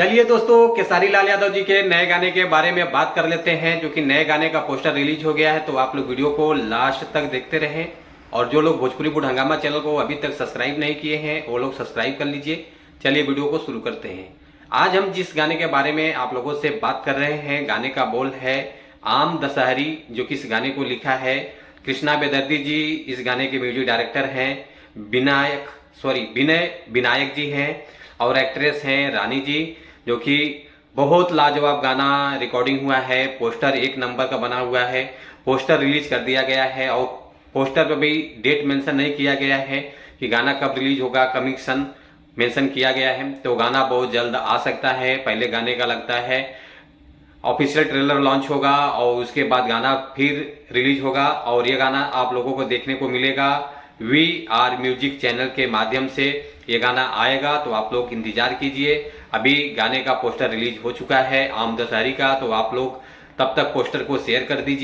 चलिए दोस्तों, केसारी लाल यादव जी के नए गाने के बारे में बात कर लेते हैं, जो कि नए गाने का पोस्टर रिलीज हो गया है। तो आप लोग वीडियो को लास्ट तक देखते रहें, और जो लोग भोजपुरी बुढ़ हंगामा चैनल को अभी तक सब्सक्राइब नहीं किए हैं वो लोग सब्सक्राइब कर लीजिए। चलिए वीडियो को शुरू करते हैं। आज हम जिस गाने के बारे में आप लोगों से बात कर रहे हैं, गाने का बोल है आम दशहरी, जो कि इस गाने को लिखा है कृष्णा बेदर्दी जी। इस गाने के म्यूजिक डायरेक्टर हैं विनय विनायक जी हैं, और एक्ट्रेस हैं रानी जी, जो कि बहुत लाजवाब गाना रिकॉर्डिंग हुआ है। पोस्टर एक नंबर का बना हुआ है। पोस्टर रिलीज कर दिया गया है, और पोस्टर पर भी डेट मेंशन नहीं किया गया है कि गाना कब रिलीज होगा, कमिंग सन मेंशन किया गया है। तो गाना बहुत जल्द आ सकता है। पहले गाने का लगता है ऑफिशियल ट्रेलर लॉन्च होगा, और उसके बाद गाना फिर रिलीज होगा, और ये गाना आप लोगों को देखने को मिलेगा VR म्यूजिक चैनल के माध्यम से। ये गाना आएगा, तो आप लोग इंतजार कीजिए। अभी गाने का पोस्टर रिलीज हो चुका है आम दशहरी का, तो आप लोग तब तक पोस्टर को शेयर कर दीजिए।